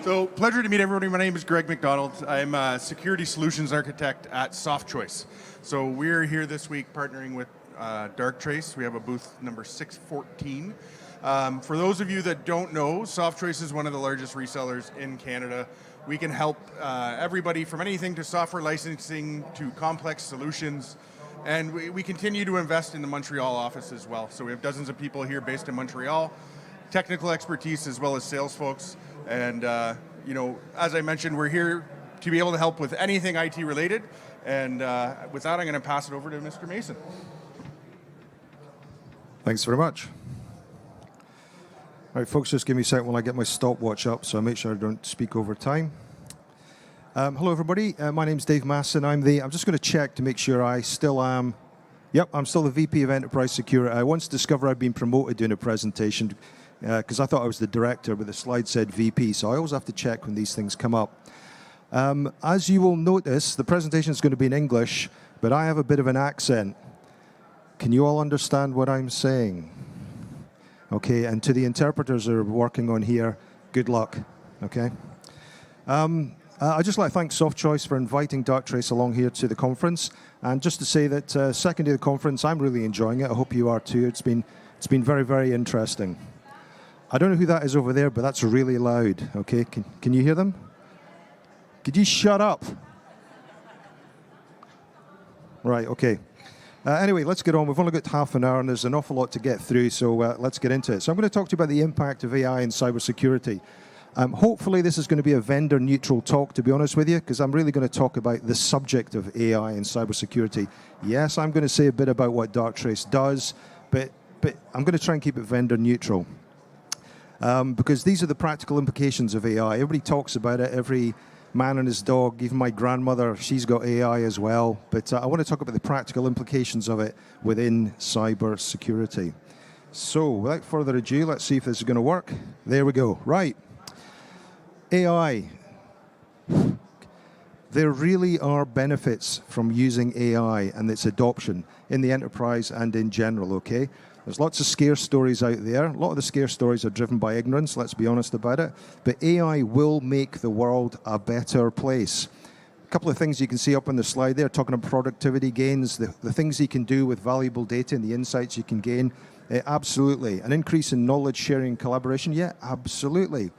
So, pleasure to meet everybody. My name is Greg McDonald. I'm a security solutions architect at SoftChoice. So, we're here this week partnering with DARKTRACE. We have a booth number 614. For those of you that don't know, SoftChoice is one of the largest resellers in Canada. We can help everybody from anything to software licensing to complex solutions. And we continue to invest in the Montreal office as well. So we have dozens of people here based in Montreal, technical expertise as well as sales folks. And as I mentioned, we're here to be able to help with anything IT related. And with that, I'm going to pass it over to Mr. Masson. Thanks very much. All right, folks, just give me a second while I get my stopwatch up so I make sure I don't speak over time. Hello, everybody. My name's Dave Masson. I'm just going to check to make sure I still am. Yep, I'm still the VP of Enterprise Security. I once discovered I'd been promoted doing a presentation because I thought I was the director, but the slide said VP, so I always have to check when these things come up. As you will notice, the presentation is going to be in English, but I have a bit of an accent. Can you all understand what I'm saying? Okay, and to the interpreters that are working on here, good luck, okay? I'd just like to thank SoftChoice for inviting DARKTRACE along here to the conference, and just to say that second day of the conference, I'm really enjoying it. I hope you are too. It's been very, very interesting. I don't know who that is over there, but that's really loud, okay? Can you hear them? Could you shut up? Right, okay. Anyway, let's get on. We've only got half an hour, and there's an awful lot to get through, so let's get into it. So I'm going to talk to you about the impact of AI in cybersecurity. Hopefully, this is going to be a vendor-neutral talk, to be honest with you, because I'm really going to talk about the subject of AI in cybersecurity. Yes, I'm going to say a bit about what DARKTRACE does, but I'm going to try and keep it vendor-neutral. Because these are the practical implications of AI. Everybody talks about it, every man and his dog, even my grandmother, she's got AI as well. But I want to talk about the practical implications of it within cybersecurity. So without further ado, let's see if this is going to work. There we go. Right. AI. There really are benefits from using AI and its adoption in the enterprise and in general, okay? There's lots of scare stories out there. A lot of the scare stories are driven by ignorance, let's be honest about it. But AI will make the world a better place. A couple of things you can see up on the slide there, talking about productivity gains, the things you can do with valuable data and the insights you can gain. Absolutely. An increase in knowledge sharing and collaboration, yeah, absolutely.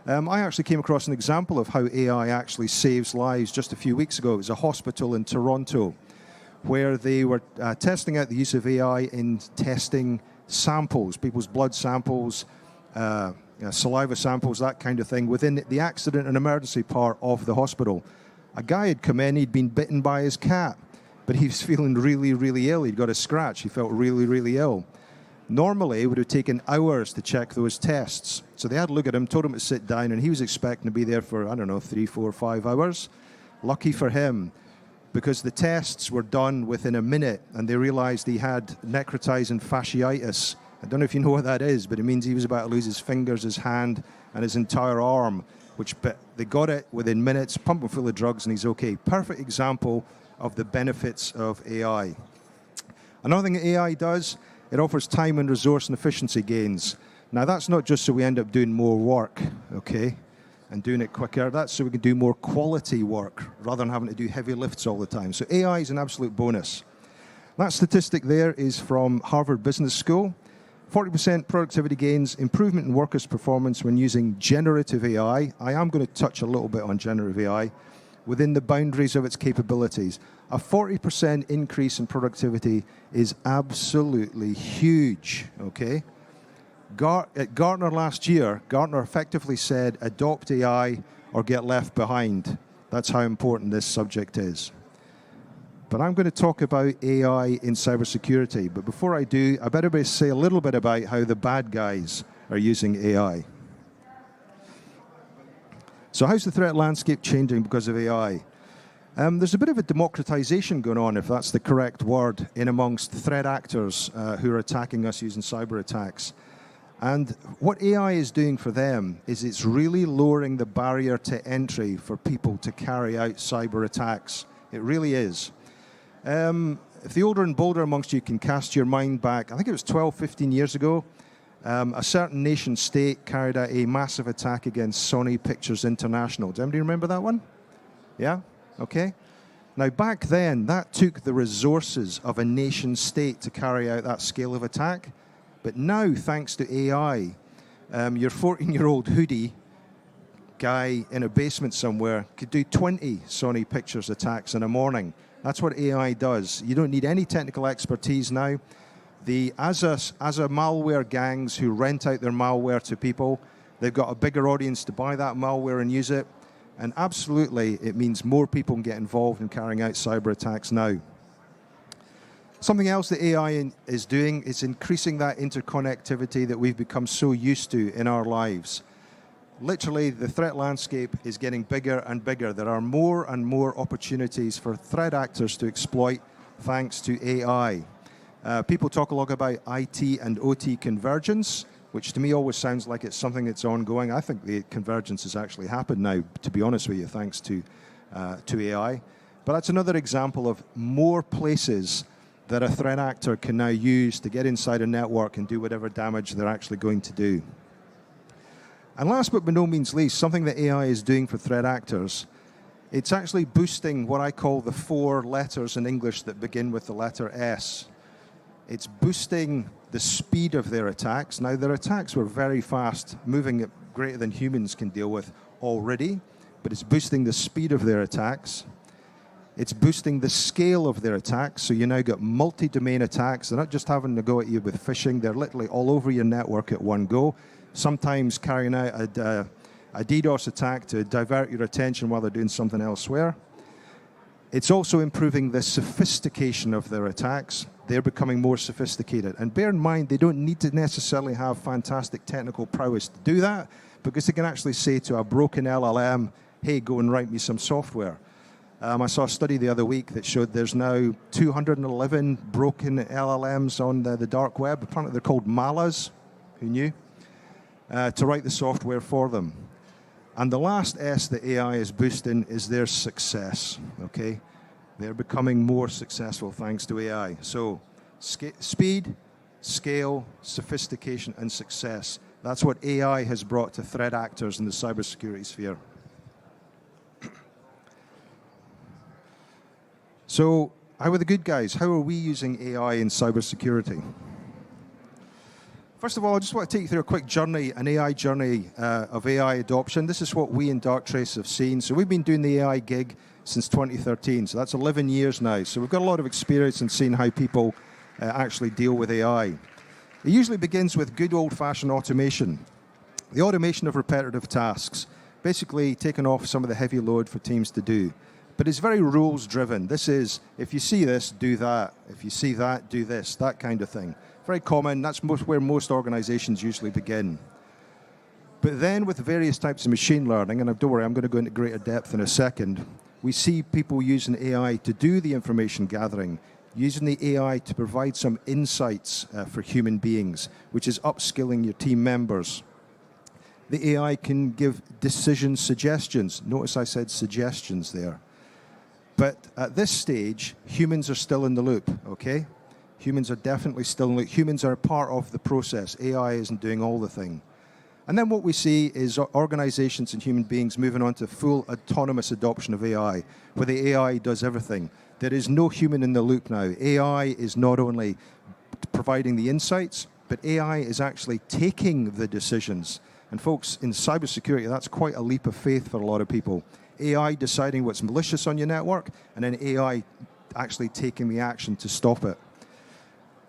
I actually came across an example of how AI actually saves lives just a few weeks ago. It was a hospital in Toronto, where they were testing out the use of AI in testing samples, people's blood samples, saliva samples, that kind of thing, within the accident and emergency part of the hospital. A guy had come in, he'd been bitten by his cat, but he was feeling really, really ill. He'd got a scratch, he felt really, really ill. Normally, it would have taken hours to check those tests. So they had a look at him, told him to sit down, and he was expecting to be there for, 3, 4, 5 hours. Lucky for him, because the tests were done within a minute, and they realized he had necrotizing fasciitis. I don't know if you know what that is, but it means he was about to lose his fingers, his hand, and his entire arm, but they got it within minutes, pump him full of drugs, and he's okay. Perfect example of the benefits of AI. Another thing that AI does, it offers time and resource and efficiency gains. Now, that's not just so we end up doing more work, okay? And doing it quicker. That's so we can do more quality work rather than having to do heavy lifts all the time. So AI is an absolute bonus. That statistic there is from Harvard Business School. 40% productivity gains, improvement in workers' performance when using generative AI. I am going to touch a little bit on generative AI within the boundaries of its capabilities. A 40% increase in productivity is absolutely huge, okay? At Gartner last year, Gartner effectively said, adopt AI or get left behind. That's how important this subject is. But I'm going to talk about AI in cybersecurity. But before I do, I better say a little bit about how the bad guys are using AI. So how's the threat landscape changing because of AI? There's a bit of a democratization going on, if that's the correct word, in amongst threat actors who are attacking us using cyber attacks. And what AI is doing for them is it's really lowering the barrier to entry for people to carry out cyber attacks. It really is. If the older and bolder amongst you can cast your mind back, I think it was 12, 15 years ago, A certain nation state carried out a massive attack against Sony Pictures International. Does anybody remember that one? Yeah? Okay. Now, back then, that took the resources of a nation state to carry out that scale of attack. But now, thanks to AI, your 14-year-old hoodie guy in a basement somewhere could do 20 Sony Pictures attacks in a morning. That's what AI does. You don't need any technical expertise now. As a malware gangs who rent out their malware to people, they've got a bigger audience to buy that malware and use it. And absolutely, it means more people can get involved in carrying out cyber attacks now. Something else that AI is doing is increasing that interconnectivity that we've become so used to in our lives. Literally, the threat landscape is getting bigger and bigger. There are more and more opportunities for threat actors to exploit thanks to AI. People talk a lot about IT and OT convergence, which to me always sounds like it's something that's ongoing. I think the convergence has actually happened now, to be honest with you, thanks to AI. But that's another example of more places that a threat actor can now use to get inside a network and do whatever damage they're actually going to do. And last but by no means least, something that AI is doing for threat actors, it's actually boosting what I call the 4 letters in English that begin with the letter S. It's boosting the speed of their attacks. Now, their attacks were very fast, moving at greater than humans can deal with already, but it's boosting the speed of their attacks. It's boosting the scale of their attacks, so you now get multi-domain attacks. They're not just having to go at you with phishing, they're literally all over your network at one go, sometimes carrying out a DDoS attack to divert your attention while they're doing something elsewhere. It's also improving the sophistication of their attacks. They're becoming more sophisticated. And bear in mind, they don't need to necessarily have fantastic technical prowess to do that, because they can actually say to a broken LLM, hey, go and write me some software. I saw a study the other week that showed there's now 211 broken LLMs on the dark web. Apparently they're called malas, who knew, to write the software for them. And the last S that AI is boosting is their success, okay? They're becoming more successful thanks to AI. So speed, scale, sophistication, and success. That's what AI has brought to threat actors in the cybersecurity sphere. So how are the good guys? How are we using AI in cybersecurity? First of all, I just want to take you through a quick journey, an AI journey of AI adoption. This is what we in DARKTRACE have seen. So we've been doing the AI gig since 2013, so that's 11 years now. So we've got a lot of experience in seeing how people actually deal with AI. It usually begins with good old-fashioned automation. The automation of repetitive tasks, basically taking off some of the heavy load for teams to do. But it's very rules-driven. This is, if you see this, do that. If you see that, do this, that kind of thing. Very common. That's where most organizations usually begin. But then with various types of machine learning, and don't worry, I'm going to go into greater depth in a second, we see people using AI to do the information gathering, using the AI to provide some insights for human beings, which is upskilling your team members. The AI can give decision suggestions. Notice I said suggestions there. But at this stage, humans are still in the loop, okay? Humans are definitely still in the loop. Humans are part of the process. AI isn't doing all the thing. And then what we see is organizations and human beings moving on to full autonomous adoption of AI, where the AI does everything. There is no human in the loop now. AI is not only providing the insights, but AI is actually taking the decisions. And folks, in cybersecurity, that's quite a leap of faith for a lot of people. AI deciding what's malicious on your network, and then AI actually taking the action to stop it.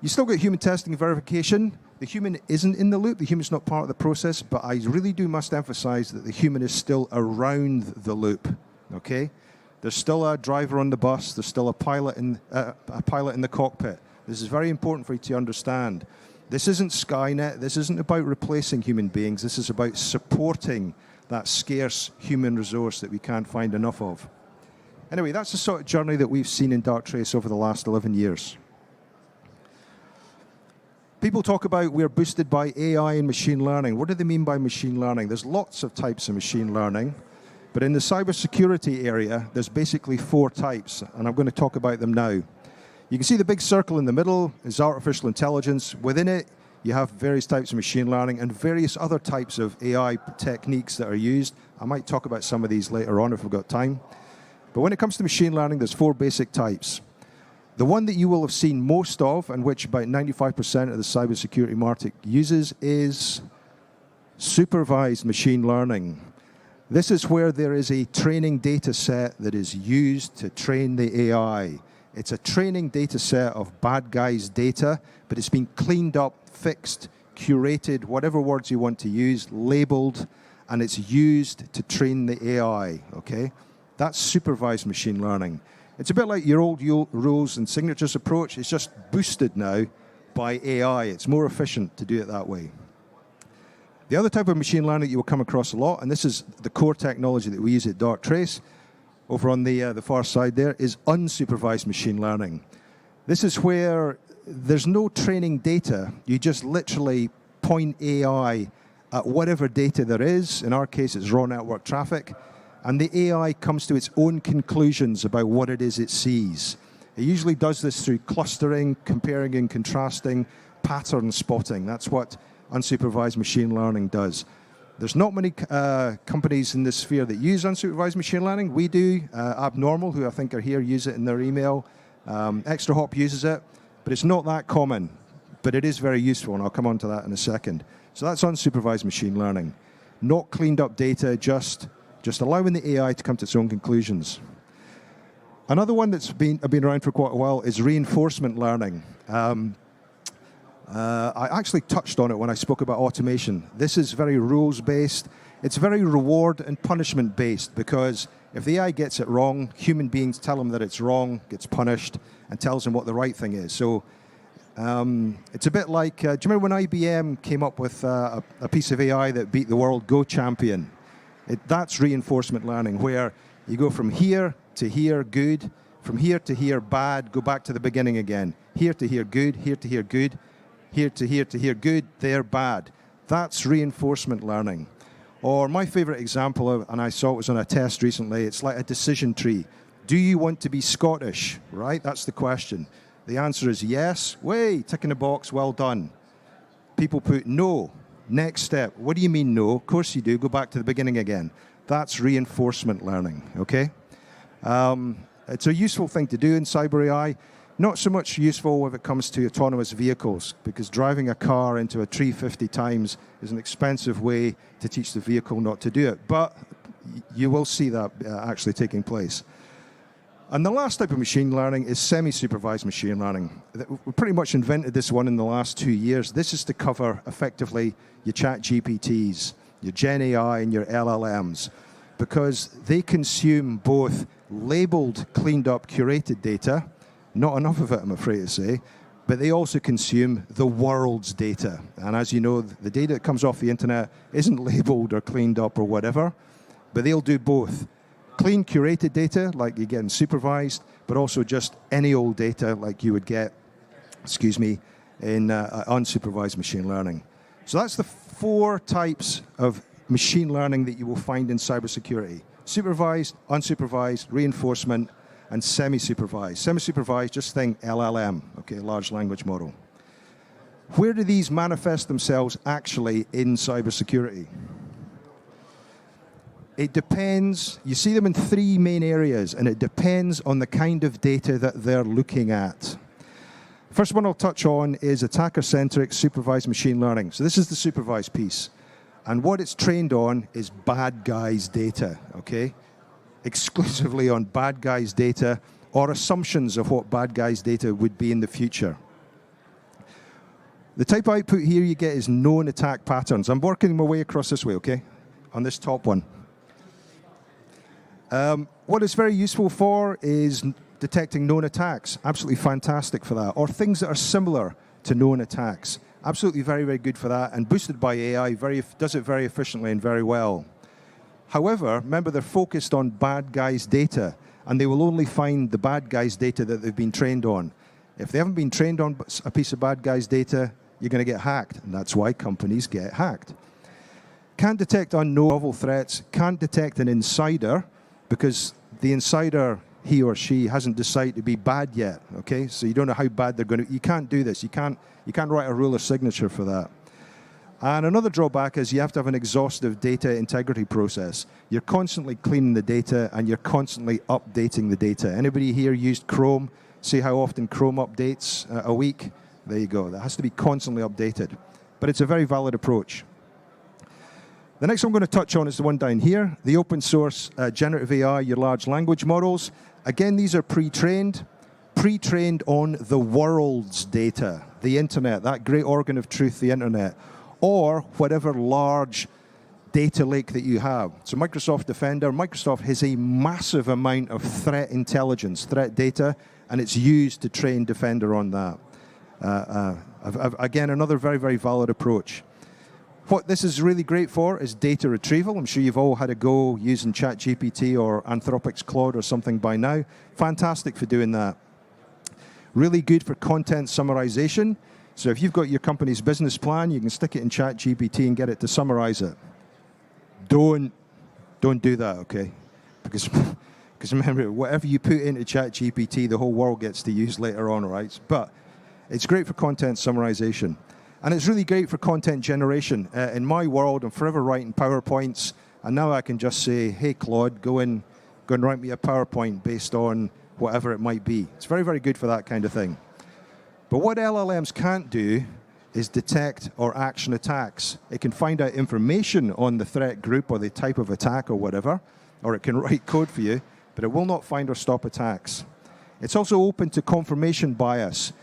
You still get human testing and verification. The human isn't in the loop. The human's not part of the process, but I really must emphasize that the human is still around the loop, okay? There's still a driver on the bus. There's still a pilot in the cockpit. This is very important for you to understand. This isn't Skynet. This isn't about replacing human beings. This is about supporting that scarce human resource that we can't find enough of. Anyway, that's the sort of journey that we've seen in DARKTRACE over the last 11 years. People talk about we're boosted by AI and machine learning. What do they mean by machine learning? There's lots of types of machine learning, but in the cybersecurity area, there's basically 4 types, and I'm going to talk about them now. You can see the big circle in the middle is artificial intelligence. Within it, You have various types of machine learning and various other types of AI techniques that are used. I might talk about some of these later on if we've got time. But when it comes to machine learning, there's 4 basic types. The one that you will have seen most of, and which about 95% of the cybersecurity market uses, is supervised machine learning. This is where there is a training data set that is used to train the AI. It's a training data set of bad guys' data, but it's been cleaned up, fixed, curated, whatever words you want to use, labeled, and it's used to train the AI, okay? That's supervised machine learning. It's a bit like your old rules and signatures approach. It's just boosted now by AI. It's more efficient to do it that way. The other type of machine learning you will come across a lot, and this is the core technology that we use at DARKTRACE, over on the far side there, is unsupervised machine learning. This is where there's no training data. You just literally point AI at whatever data there is. In our case, it's raw network traffic. And the AI comes to its own conclusions about what it is it sees. It usually does this through clustering, comparing and contrasting, pattern spotting. That's what unsupervised machine learning does. There's not many companies in this sphere that use unsupervised machine learning. We do. Abnormal, who I think are here, use it in their email. ExtraHop uses it, but it's not that common. But it is very useful, and I'll come on to that in a second. So that's unsupervised machine learning. Not cleaned up data, just allowing the AI to come to its own conclusions. Another one that's been around for quite a while is reinforcement learning. I actually touched on it when I spoke about automation. This is very rules-based. It's very reward and punishment-based, because if the AI gets it wrong, human beings tell them that it's wrong, gets punished, and tells them what the right thing is. So it's a bit like, do you remember when IBM came up with a piece of AI that beat the world Go champion? That's reinforcement learning, where you go from here to here, good, from here to here, bad, go back to the beginning again. Here to here, good, here to here, good, here to here, good, there, bad. That's reinforcement learning. Or my favorite example, and I saw it was on a test recently, it's like a decision tree. Do you want to be Scottish, right? That's the question. The answer is yes. Way, tick in the box, well done. People put no. Next step. What do you mean no? Of course you do. Go back to the beginning again. That's reinforcement learning, okay? It's a useful thing to do in cyber AI. Not so much useful when it comes to autonomous vehicles, because driving a car into a tree 50 times is an expensive way to teach the vehicle not to do it. But you will see that actually taking place. And the last type of machine learning is semi-supervised machine learning. We pretty much invented this one in the last 2 years. This is to cover, effectively, your ChatGPTs, your Gen AI, and your LLMs, because they consume both labeled, cleaned up, curated data, not enough of it, I'm afraid to say, but they also consume the world's data. And as you know, the data that comes off the internet isn't labeled or cleaned up or whatever, but they'll do both. Clean, curated data, like you get in supervised, but also just any old data like you would get, in unsupervised machine learning. So that's the 4 types of machine learning that you will find in cybersecurity. Supervised, unsupervised, reinforcement, and semi-supervised. Semi-supervised, just think LLM, okay, large language model. Where do these manifest themselves actually in cybersecurity? It depends. You see them in 3 main areas, and it depends on the kind of data that they're looking at. First one I'll touch on is attacker-centric supervised machine learning. So this is the supervised piece. And what it's trained on is bad guys' data, okay? Exclusively on bad guys' data or assumptions of what bad guys' data would be in the future. The type of output here you get is known attack patterns. I'm working my way across this way, okay? On this top one. What it's very useful for is detecting known attacks. Absolutely fantastic for that. Or things that are similar to known attacks. Absolutely very, very good for that. And boosted by AI, does it very efficiently and very well. However, remember, they're focused on bad guys' data, and they will only find the bad guys' data that they've been trained on. If they haven't been trained on a piece of bad guys' data, you're going to get hacked, and that's why companies get hacked. Can't detect unknown novel threats, can't detect an insider, because the insider, he or she hasn't decided to be bad yet, okay? So you don't know how bad they're going to. You can't do this. You can't write a rule of signature for that. And another drawback is you have to have an exhaustive data integrity process. You're constantly cleaning the data, and you're constantly updating the data. Anybody here used Chrome? See how often Chrome updates a week? There you go. That has to be constantly updated. But it's a very valid approach. The next one I'm going to touch on is the one down here, the open source generative AI, your large language models. Again, these are pre-trained on the world's data, the internet, that great organ of truth, the internet, or whatever large data lake that you have. So Microsoft Defender, Microsoft has a massive amount of threat intelligence, threat data, and it's used to train Defender on that. Again, another very, very valid approach. What this is really great for is data retrieval. I'm sure you've all had a go using ChatGPT or Anthropic's Claude or something by now. Fantastic for doing that. Really good for content summarization. So if you've got your company's business plan, you can stick it in ChatGPT and get it to summarize it. Don't do that, okay? Because remember, whatever you put into ChatGPT, the whole world gets to use later on, right? But it's great for content summarization. And it's really great for content generation. In my world, I'm forever writing PowerPoints, and now I can just say, hey, Claude, go and write me a PowerPoint based on whatever it might be. It's very, very good for that kind of thing. But what LLMs can't do is detect or action attacks. It can find out information on the threat group or the type of attack or whatever, or it can write code for you, but it will not find or stop attacks. It's also open to confirmation bias.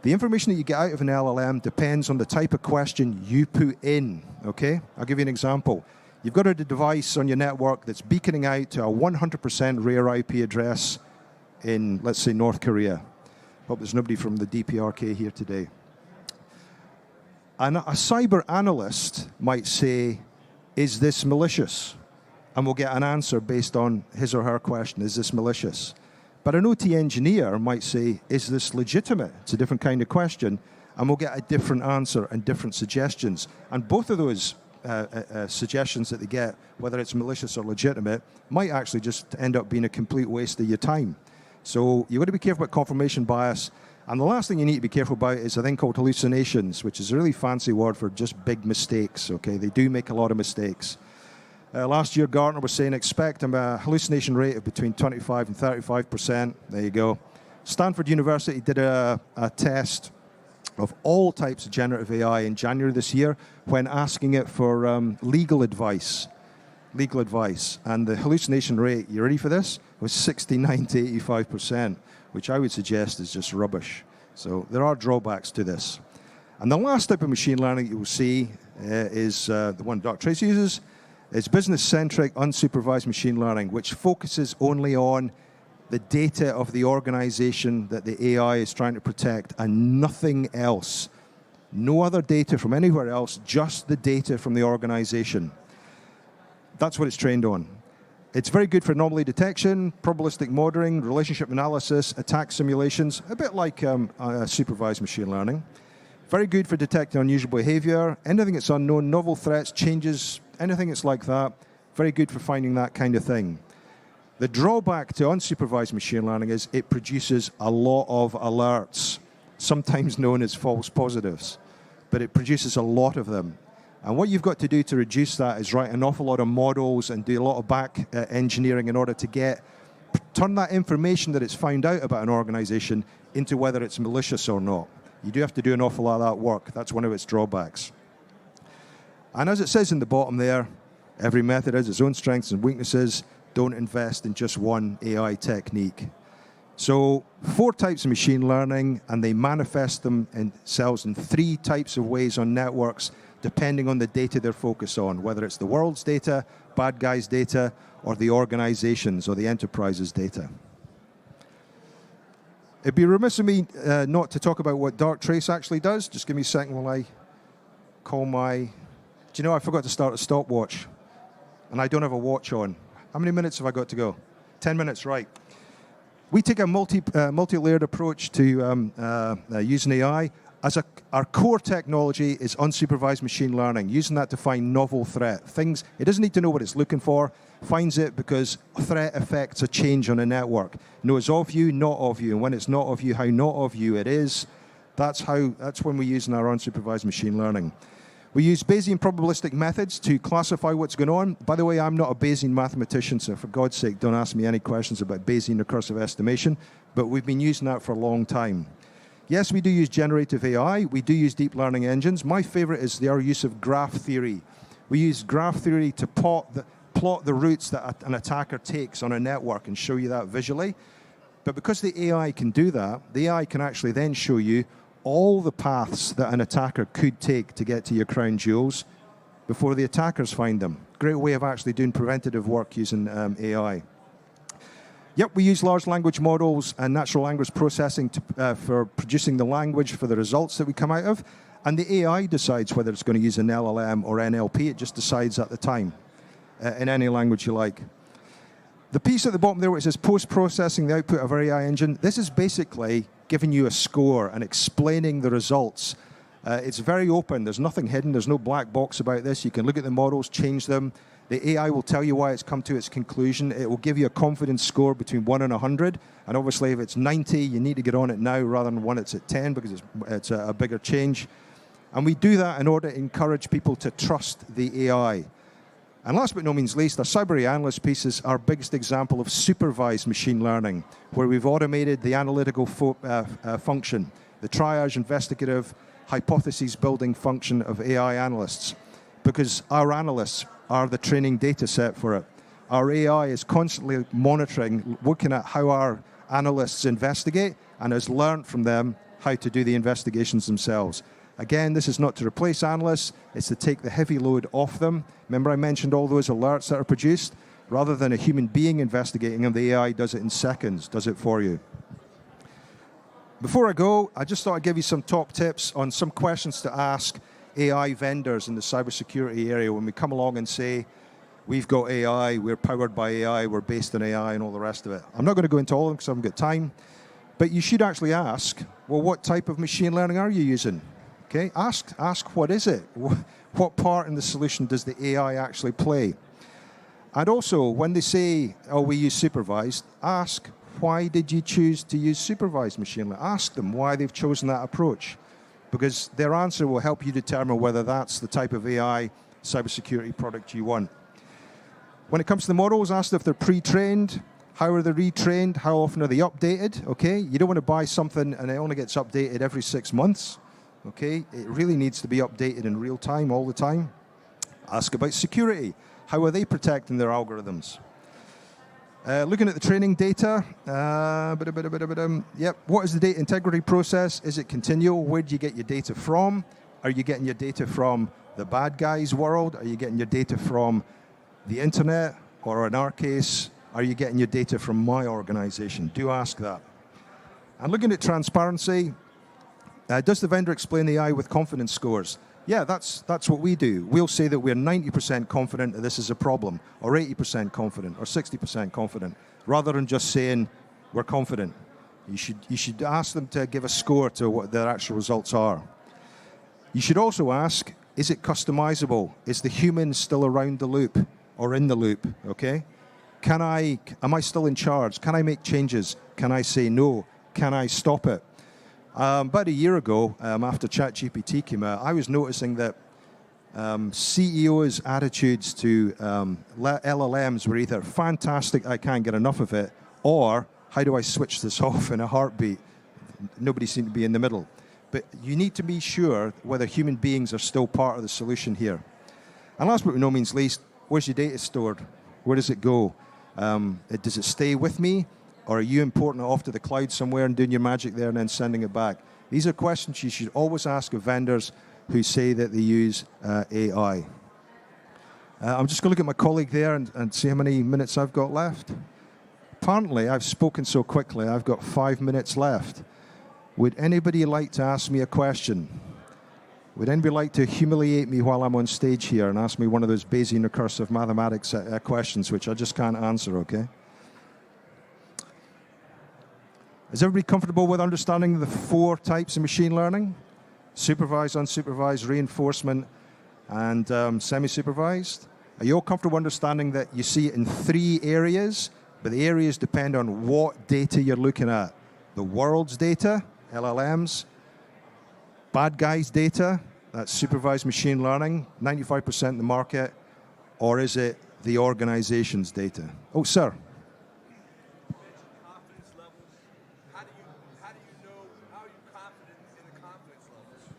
The information that you get out of an LLM depends on the type of question you put in, okay? I'll give you an example. You've got a device on your network that's beaconing out to a 100% rare IP address in, let's say, North Korea. Hope there's nobody from the DPRK here today. And a cyber analyst might say, is this malicious? And we'll get an answer based on his or her question, is this malicious? But an OT engineer might say, is this legitimate? It's a different kind of question, and we'll get a different answer and different suggestions. And both of those suggestions that they get, whether it's malicious or legitimate, might actually just end up being a complete waste of your time. So you've got to be careful about confirmation bias. And the last thing you need to be careful about is a thing called hallucinations, which is a really fancy word for just big mistakes, okay? They do make a lot of mistakes. Last year, Gartner was saying expect a hallucination rate of between 25 and 35%. There you go. Stanford University did a test of all types of generative AI in January this year when asking it for legal advice. And the hallucination rate, you ready for this, was 69 to 85%, which I would suggest is just rubbish. So there are drawbacks to this. And the last type of machine learning that you will see is the one DARKTRACE uses. It's business-centric, unsupervised machine learning, which focuses only on the data of the organization that the AI is trying to protect and nothing else. No other data from anywhere else, just the data from the organization. That's what it's trained on. It's very good for anomaly detection, probabilistic modeling, relationship analysis, attack simulations, a bit like supervised machine learning. Very good for detecting unusual behavior, anything that's unknown, novel threats, changes, anything that's like that. Very good for finding that kind of thing. The drawback to unsupervised machine learning is it produces a lot of alerts, sometimes known as false positives, but it produces a lot of them. And what you've got to do to reduce that is write an awful lot of models and do a lot of back engineering in order to turn that information that it's found out about an organization into whether it's malicious or not. You do have to do an awful lot of that work. That's one of its drawbacks. And as it says in the bottom there, every method has its own strengths and weaknesses. Don't invest in just one AI technique. So 4 types of machine learning, and they manifest themselves in 3 types of ways on networks, depending on the data they're focused on, whether it's the world's data, bad guys' data, or the organizations or the enterprise's data. It'd be remiss of me not to talk about what DARKTRACE actually does. Just give me a second while I call my... Do you know I forgot to start a stopwatch? And I don't have a watch on. How many minutes have I got to go? 10 minutes, right. We take a multi-layered approach to using AI. Our core technology is unsupervised machine learning, using that to find novel threat. Things, it doesn't need to know what it's looking for, finds it because threat affects a change on a network. Knows of you, not of you, and when it's not of you, how not of you it is. That's when we're using our unsupervised machine learning. We use Bayesian probabilistic methods to classify what's going on. By the way, I'm not a Bayesian mathematician, so for God's sake, don't ask me any questions about Bayesian recursive estimation, but we've been using that for a long time. Yes, we do use generative AI. We do use deep learning engines. My favorite is our use of graph theory. We use graph theory to plot the routes that an attacker takes on a network and show you that visually. But because the AI can do that, the AI can actually then show you all the paths that an attacker could take to get to your crown jewels before the attackers find them. Great way of actually doing preventative work using AI. Yep, we use large language models and natural language processing for producing the language for the results that we come out of. And the AI decides whether it's going to use an LLM or NLP. It just decides at the time in any language you like. The piece at the bottom there, which says post-processing the output of our AI engine, this is basically giving you a score and explaining the results. It's very open. There's nothing hidden. There's no black box about this. You can look at the models, change them. The AI will tell you why it's come to its conclusion. It will give you a confidence score between 1 and 100. And obviously, if it's 90, you need to get on it now rather than when it's at 10 because it's a bigger change. And we do that in order to encourage people to trust the AI. And last but no means least, our cyber analyst piece is our biggest example of supervised machine learning, where we've automated the analytical function, the triage, investigative, hypothesis building function of AI analysts, because our analysts are the training data set for it. Our AI is constantly monitoring, looking at how our analysts investigate, and has learned from them how to do the investigations themselves. Again, this is not to replace analysts, it's to take the heavy load off them. Remember I mentioned all those alerts that are produced? Rather than a human being investigating them, the AI does it in seconds, does it for you. Before I go, I just thought I'd give you some top tips on some questions to ask AI vendors in the cybersecurity area when we come along and say, we've got AI, we're powered by AI, we're based on AI, and all the rest of it. I'm not going to go into all of them because I haven't got time, but you should actually ask, well, what type of machine learning are you using? Okay, ask what is it? What part in the solution does the AI actually play? And also, when they say, oh, we use supervised, ask, why did you choose to use supervised machine learning? Ask them why they've chosen that approach, because their answer will help you determine whether that's the type of AI cybersecurity product you want. When it comes to the models, ask if they're pre-trained, how are they retrained, how often are they updated, okay? You don't want to buy something and it only gets updated every 6 months, okay? It really needs to be updated in real time, all the time. Ask about security. How are they protecting their algorithms? Looking at the training data, yep. What is the data integrity process? Is it continual? Where do you get your data from? Are you getting your data from the bad guys' world? Are you getting your data from the internet? Or in our case, are you getting your data from my organization? Do ask that. And looking at transparency, does the vendor explain the AI with confidence scores? Yeah, that's what we do. We'll say that we're 90% confident that this is a problem, or 80% confident, or 60% confident, rather than just saying we're confident. You should ask them to give a score to what their actual results are. You should also ask, is it customizable? Is the human still around the loop or in the loop? Okay? Am I still in charge? Can I make changes? Can I say no? Can I stop it? About a year ago, after ChatGPT came out, I was noticing that CEOs' attitudes to LLMs were either fantastic, I can't get enough of it, or how do I switch this off in a heartbeat? Nobody seemed to be in the middle. But you need to be sure whether human beings are still part of the solution here. And last but by no means least, where's your data stored? Where does it go? Does it stay with me? Or are you importing it off to the cloud somewhere and doing your magic there and then sending it back? These are questions you should always ask of vendors who say that they use AI. I'm just going to look at my colleague there and see how many minutes I've got left. Apparently, I've spoken so quickly, I've got 5 minutes left. Would anybody like to ask me a question? Would anybody like to humiliate me while I'm on stage here and ask me one of those Bayesian recursive mathematics questions, which I just can't answer, okay? Is everybody comfortable with understanding the 4 types of machine learning? supervised, unsupervised, reinforcement, and semi-supervised. Are you all comfortable understanding that you see it in 3 areas, but the areas depend on what data you're looking at? The world's data, LLMs, bad guys' data, that's supervised machine learning, 95% in the market, or is it the organization's data? Oh, sir.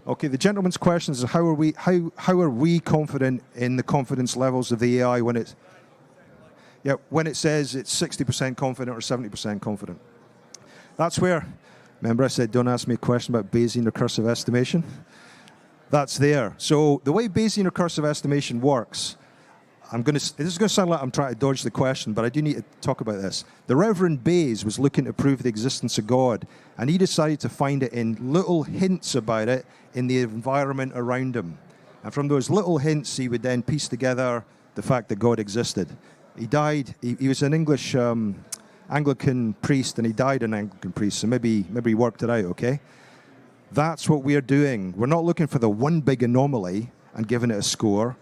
Okay, the gentleman's question is how are we confident in the confidence levels of the AI when it says it's 60% confident or 70% confident? That's where, remember I said don't ask me a question about Bayesian recursive estimation? That's there. So the way Bayesian recursive estimation works, this is going to sound like I'm trying to dodge the question, but I do need to talk about this. The Reverend Bayes was looking to prove the existence of God, and he decided to find it in little hints about it in the environment around him. And from those little hints, he would then piece together the fact that God existed. He died, he was an English Anglican priest, and he died an Anglican priest, so maybe he worked it out, okay? That's what we're doing. We're not looking for the one big anomaly and giving it a score.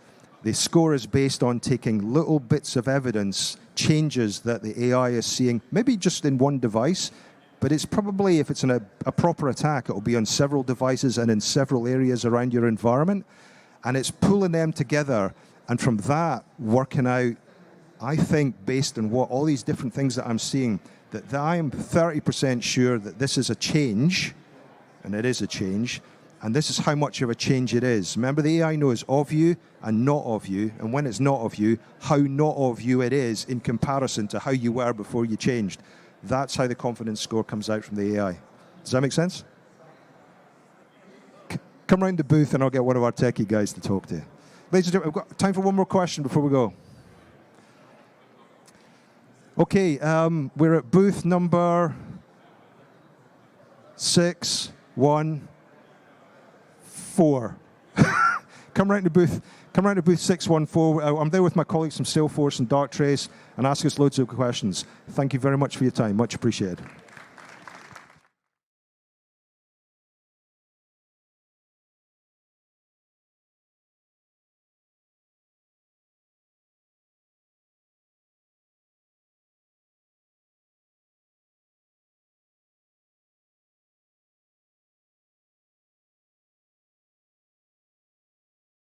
The score is based on taking little bits of evidence, changes that the AI is seeing, maybe just in one device, but it's probably, if it's a proper attack, it'll be on several devices and in several areas around your environment. And it's pulling them together, and from that, working out, I think, based on what all these different things that I'm seeing, that I am 30% sure that this is a change, and it is a change, and this is how much of a change it is. Remember, the AI knows of you and not of you, and when it's not of you, how not of you it is in comparison to how you were before you changed. That's how the confidence score comes out from the AI. Does that make sense? Come round the booth and I'll get one of our techie guys to talk to you. Ladies and gentlemen, we've got time for one more question before we go. Okay, we're at booth number 614. Come round to booth 614. I'm there with my colleagues from Salesforce and DARKTRACE and ask us loads of questions. Thank you very much for your time. Much appreciated.